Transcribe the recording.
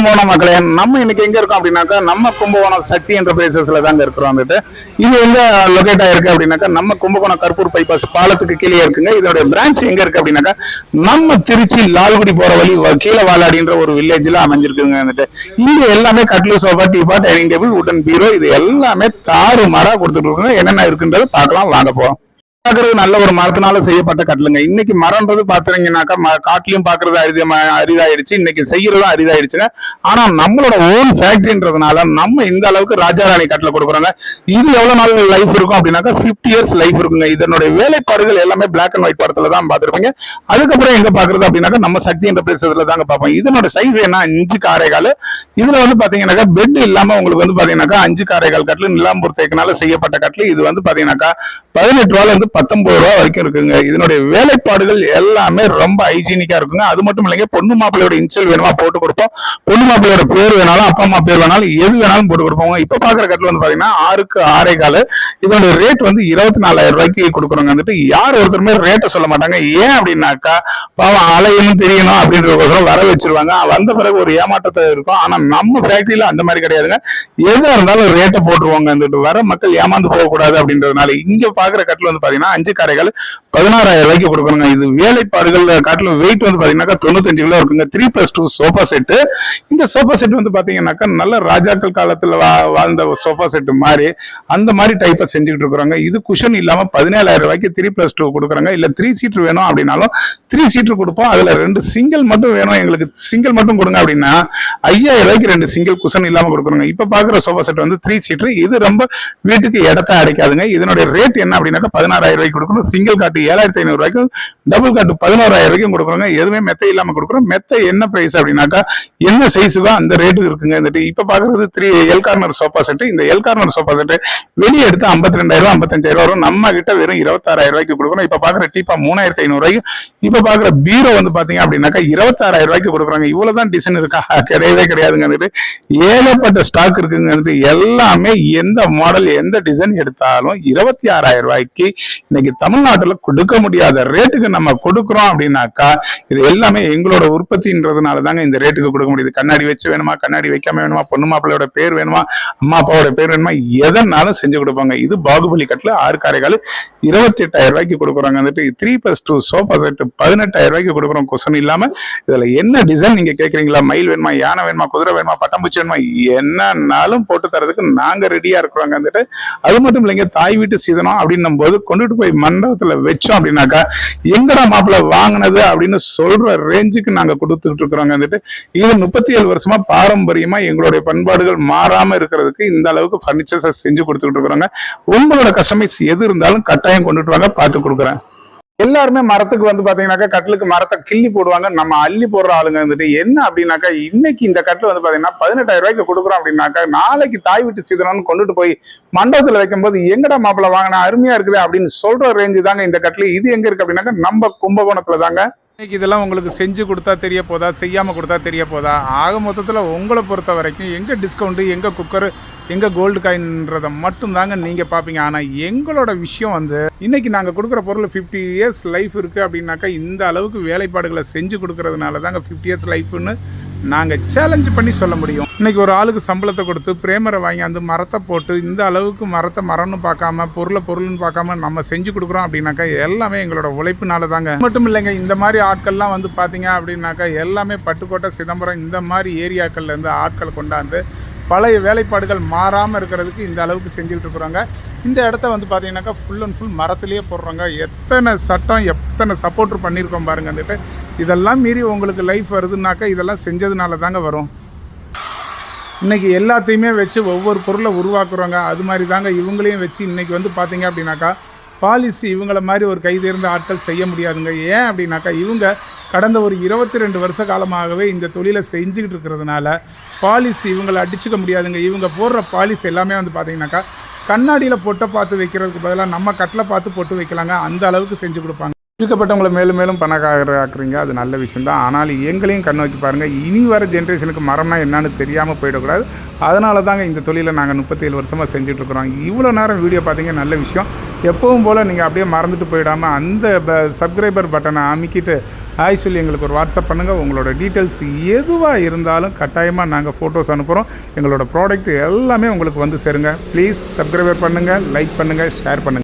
கும்பகோணம் மக்களே, நம்ம இன்னைக்கு எங்க இருக்கோம் அப்படின்னாக்கா நம்ம கும்பகோணம் சக்தி என்டர்பிரைசஸ்ல தாங்க இருக்கிறோம். வந்துட்டு இது எங்க லொகேட் ஆயிருக்கு அப்படின்னாக்கா நம்ம கும்பகோணம் கருப்பூர் பைபாஸ் பாலத்துக்கு கீழே இருக்குங்க. இதோட பிரான்ச் எங்க இருக்கு அப்படின்னாக்கா நம்ம திருச்சி லால்குடி போற வழி கீழே வாலாடின்ற ஒரு வில்லேஜ்ல அமைஞ்சிருக்குங்க. வந்துட்டு இங்க எல்லாமே கட்லு, சோஃபா, டீபா, டைனிங் டேபிள், வுடன் பீரோ இது எல்லாமே தாறு மாறா கொடுத்துட்டு இருக்குங்க. என்னென்ன இருக்குன்றது பார்க்கலாம், வாங்க போவோம். நல்ல ஒரு மரத்தினால செய்யப்பட்ட கட்டலுங்க. இன்னைக்கு மரம்ன்றது பாத்துறீங்கன்னாக்கா காட்டிலையும் பாக்குறது அரிதாயிடுச்சு, இன்னைக்கு செய்யறதும் அரிதாயிடுச்சுங்க. ஆனா நம்மளோட ஓன் ஃபேக்டரின்றதுனால நம்ம இந்த அளவுக்கு ராஜாராணி கட்டல கொடுக்குறாங்க. இது எவ்வளவு நாள் லைஃப் இருக்கும் அப்படின்னாக்கா 50 years லைஃப் இருக்குங்க. இதனுடைய வேலைப்பாடுகள் எல்லாமே பிளாக் அண்ட் ஒயிட் படத்துல தான் பாத்துருப்பீங்க. அதுக்கப்புறம் எங்க பாக்குறது அப்படின்னாக்கா நம்ம சக்தி என்ற பிரதேசத்துல தாங்க பார்ப்போம். இதனோட சைஸ் என்ன, 5 காரைகால். இதுல வந்து பாத்தீங்கன்னாக்கா பெட் இல்லாம உங்களுக்கு வந்து பாத்தீங்கன்னாக்கா 5 காரைகால் கட்டல் நிலாம்பூர் தேக்கினால செய்யப்பட்ட கட்டல். இது வந்து பாத்தீங்கன்னாக்கா 18 ரூபாயில இருந்து 19 ரூபா வரைக்கும் இருக்குங்க. இதனுடைய வேலைப்பாடுகள் எல்லாமே ரொம்ப ஹைஜீனிக்கா இருக்குங்க. அது மட்டும் இல்லைங்க, பொண்ணு மாப்பிள்ளையோட இன்சியல் வேணுமா போட்டு கொடுப்போம், பொண்ணு மாப்பிள்ளையோட பேர் வேணாலும் அப்பா அம்மா பேர் வேணாலும் எது வேணாலும் போட்டு கொடுப்போம். இப்ப பாக்குற கட்டில் வந்து பாத்தீங்கன்னா 6க்கு 6.25. இதோட ரேட் வந்து 24,000 ரூபாய்க்கு கொடுக்குறோங்க. வந்துட்டு யார் ஒருத்தருமே ரேட்டை சொல்ல மாட்டாங்க. ஏன் அப்படின்னாக்கா பாவம் அலையணும் தெரியணும் அப்படின்றதுக்கோசரம் வர வச்சிருவாங்க. வந்த பிறகு ஒரு ஏமாற்றத்தை இருக்கும். ஆனா நம்ம ஃபேக்டரியில அந்த மாதிரி கிடையாதுங்க. எதா இருந்தாலும் ரேட்டை போட்டுருவாங்க. வந்துட்டு வர மக்கள் ஏமாந்து போகக்கூடாது அப்படின்றதுனால இங்க பாக்குற கட்டில் வந்து பாத்தீங்கன்னா 5 காரைகள் 16,000 ரூபாய்க்கு கொடுக்கணுங்க. இது வேலைப்பாடுகள் காட்டிலும் வெயிட் வந்து பாத்தீங்கன்னா 95 கிலோ இருக்குங்க. 3+2 சோஃபா செட்டு. இந்த சோஃபா செட் வந்து பாத்தீங்கன்னாக்கா நல்ல ராஜாக்கள் காலத்துல வாழ்ந்த சோஃபா செட் மாதிரி அந்த மாதிரி டைப்பா செஞ்சுக்கிட்டு இருக்கிறாங்க. இது குஷன் இல்லாம 17,000 ரூபாய்க்கு 3+2 கொடுக்குறாங்க. இல்ல 3 சீட்டர் வேணும் அப்படின்னாலும் 3 சீட்டர் கொடுப்போம். அதுல 2 சிங்கிள் மட்டும் வேணும், எங்களுக்கு சிங்கிள் மட்டும் கொடுங்க அப்படின்னா 5,000 ரூபாய்க்கு 2 சிங்கிள் குஷன் இல்லாம கொடுக்குறாங்க. இப்ப பாக்குற சோஃபா செட் வந்து 3 சீட்டர். இது ரொம்ப வீட்டுக்கு இடத்த அடைக்காதுங்க. இதனுடைய ரேட் என்ன அப்படின்னாக்கா 16,000 ரூபாய்க்கு கொடுக்கணும். சிங்கிள் காட்டு 7,500 ரூபாய்க்கும், டபுள் காட்டு 11,000 ரூபாய்க்கும் கொடுக்குறாங்க. எதுவுமே மெத்தை இல்லாம கொடுக்குறோம். மெத்தை என்ன பிரைஸ் அப்படின்னாக்கா என்ன சைஸுக்கோ அந்த ரேட்டு இருக்குங்க. இப்ப பாக்குறது 3 எல் கார்னர் சோஃபா செட். இந்த எல் கார்னர் சோஃபா செட் வெளியே எடுத்து 52,000 55,000 வரும். நம்ம கிட்ட வெறும் 26,000 ரூபாய்க்கு கொடுக்குறோம். இப்ப பாக்குற டீப்பா 3,500 ரூபாய்க்கு. இப்ப பாக்குற பீரோ வந்து பாத்தீங்க அப்படின்னாக்கா 26,000 ரூபாய்க்கு கொடுக்குறாங்க. இவ்வளவுதான் டிசைன் இருக்கா? கிடையவே கிடையாதுங்க. ஏகப்பட்ட ஸ்டாக் இருக்குங்க. எல்லாமே எந்த மாடல் எந்த டிசைன் எடுத்தாலும் 26,000 ரூபாய்க்கு இன்னைக்கு தமிழ்நாட்டுல கொடுக்க முடியாத ரேட்டுக்கு நம்ம கொடுக்குறோம் அப்படின்னாக்கா இது எல்லாமே எங்களோட உற்பத்தின்றதுனால தாங்க இந்த ரேட்டுக்கு கொடுக்க முடியுது. கண்ணாடி வச்சு வேணுமா, கண்ணாடி வைக்காம வேணுமா, பொண்ணு மாப்பிள்ளையோட பேர் வேணுமா, அம்மா அப்பாவோட பேர் வேணுமா, எதனாலும் செஞ்சு கொடுப்பாங்க. இது பாகுபலி கட்டில 6 காரைகால் 28,000 ரூபாய்க்கு கொடுக்குறாங்க. 3+2 சோஃபா செட் 18,000 ரூபாய்க்கு கொடுக்குறோம். கொசன் இல்லாம இதுல என்ன டிசைன் நீங்க கேக்குறீங்களா? மயில் வேணுமா, யானை வேணுமா, குதிரை வேணுமா, பட்டாம்பூச்சி வேணுமா, என்னன்னாலும் போட்டு தரதுக்கு நாங்க ரெடியா இருக்கிறோங்க. அது மட்டும் இல்லைங்க, தாய் வீட்டு சீதனம் அப்படின்னும் போது கொண்டுட்டு போய் மண்டபத்துல வச்சோம் அப்படின்னாக்கா எங்கடா மாப்பிள்ள வாங்கினது அப்படின்னு சொல்ற ரேஞ்சுக்கு நாங்க கொடுத்துட்டு இருக்கிறோங்க. இது 37 வருஷமா பாரம்பரியமா எங்களுடைய பண்பாடுகள் மாறாம இருக்கிறதுக்கு இந்த அளவுக்கு பர்னிச்சர்ஸ் செஞ்சு கொடுத்துட்டு இருக்கிறோங்க. உங்களோட கஸ்டமைஸ் எது இருந்தாலும் கட்டாயம் கொண்டுட்டு வாங்க, பார்த்து கொடுக்குறேன். எல்லாருமே மரத்துக்கு வந்து பாத்தீங்கன்னாக்கா கட்டிலுக்கு மரத்தை கிள்ளி போடுவாங்க. நம்ம அள்ளி போடுற ஆளுங்க என்ன அப்படின்னாக்கா இன்னைக்கு இந்த கட்டில் வந்து பாத்தீங்கன்னா 18,000 ரூபாய்க்கு கொடுக்குறோம் அப்படின்னாக்கா நாளைக்கு தாய் வீட்டு சீதனம்னு கொண்டுட்டு போய் மண்டபத்துல வைக்கும் போது எங்கடா மாப்பிள்ள வாங்கினா அருமையா இருக்குது அப்படின்னு சொல்ற ரேஞ்சு தாங்க இந்த கட்டில். இது எங்க இருக்கு அப்படின்னாக்கா நம்ம கும்பகோணத்துல தாங்க. இன்னைக்கு இதெல்லாம் உங்களுக்கு செஞ்சு கொடுத்தா தெரிய போதா, செய்யாமல் கொடுத்தா தெரிய போதா? ஆக மொத்தத்தில் உங்களை பொறுத்த வரைக்கும் எங்கே டிஸ்கவுண்ட்டு, எங்கே குக்கரு, எங்கே கோல்டு காயின்றதை மட்டும்தாங்க நீங்கள் பார்ப்பீங்க. ஆனால் எங்களோட விஷயம் வந்து இன்றைக்கி நாங்கள் கொடுக்குற பொருள் 50 years லைஃப் இருக்குது அப்படின்னாக்கா இந்த அளவுக்கு வேலைப்பாடுகளை செஞ்சு கொடுக்கறதுனால தாங்க 50 years லைஃப்னு நாங்கள் சேலஞ்ச் பண்ணி சொல்ல முடியும். இன்றைக்கி ஒரு ஆளுக்கு சம்பளத்தை கொடுத்து பிரேமரை வாங்கி அந்த மரத்தை போட்டு இந்த அளவுக்கு மரத்தை மரம்னு பார்க்காம பொருள்னு பார்க்காம நம்ம செஞ்சு கொடுக்குறோம் அப்படின்னாக்கா எல்லாமே எங்களோட உழைப்புனால தாங்க. மட்டும் இல்லைங்க, இந்த மாதிரி ஆட்கள்லாம் வந்து பார்த்தீங்க அப்படின்னாக்கா எல்லாமே பட்டுக்கோட்டை, சிதம்பரம் இந்த மாதிரி ஏரியாக்கள்லேருந்து ஆட்கள் கொண்டாந்து பழைய வேலைப்பாடுகள் மாறாமல் இருக்கிறதுக்கு இந்த அளவுக்கு செஞ்சுக்கிட்டு இருக்கிறாங்க. இந்த இடத்த வந்து பார்த்தீங்கன்னாக்கா ஃபுல் அண்ட் ஃபுல் மரத்துலேயே போடுறாங்க. எத்தனை சட்டம் எத்தனை சப்போர்ட் பண்ணியிருக்கோம் பாருங்க. இதெல்லாம் மீறி உங்களுக்கு லைஃப் வருதுன்னாக்கா இதெல்லாம் செஞ்சதுனால தாங்க வரும். இன்றைக்கி எல்லாத்தையுமே வச்சு ஒவ்வொரு பொருளை உருவாக்குறோங்க. அது மாதிரி தாங்க இவங்களையும் வச்சு இன்றைக்கி வந்து பார்த்தீங்க அப்படின்னாக்கா பாலிசி இவங்கள மாதிரி ஒரு கைதேர்ந்த ஆட்கள் செய்ய முடியாதுங்க. ஏன் அப்படின்னாக்கா இவங்க கடந்த ஒரு 22 வருஷ காலமாகவே இந்த தொழிலை செஞ்சுக்கிட்டு இருக்கிறதுனால பாலிசி இவங்களை அடிச்சுக்க முடியாதுங்க. இவங்க போடுற பாலிசி எல்லாமே வந்து பார்த்தீங்கன்னாக்கா கண்ணாடியில் பொட்டை பார்த்து வைக்கிறதுக்கு பதிலாக நம்ம கட்டில் பார்த்து போட்டு வைக்கலாங்க. அந்த அளவுக்கு செஞ்சு கொடுப்பாங்க. இருக்கப்பட்டவங்களை மேலும் மேலும் பணக்காரராக்குறீங்க, அது நல்ல விஷயம் தான். ஆனால் எங்களையும் கண் நோக்கி பாருங்கள். இனி வர ஜென்ரேஷனுக்கு மரம்னா என்னன்னு தெரியாமல் போயிடக்கூடாது. அதனால தாங்க இந்த தொழிலை நாங்கள் 37 வருஷமாக செஞ்சுட்ருக்குறோம். இவ்வளோ நேரம் வீடியோ பார்த்தீங்க, நல்ல விஷயம். எப்பவும் போல் நீங்கள் அப்படியே மறந்துட்டு போயிடாமல் அந்த சப்ஸ்கிரைபர் பட்டனை அமைக்கிட்டு சொல்லி எங்களுக்கு ஒரு வாட்ஸ்அப் பண்ணுங்கள். உங்களோட டீட்டெயில்ஸ் எதுவாக இருந்தாலும் கட்டாயமாக நாங்கள் ஃபோட்டோஸ் அனுப்புகிறோம். எங்களோட ப்ராடக்ட் எல்லாமே உங்களுக்கு வந்து சேருங்க. ப்ளீஸ் சப்ஸ்கிரைபர் பண்ணுங்கள், லைக் பண்ணுங்கள், ஷேர் பண்ணுங்கள்.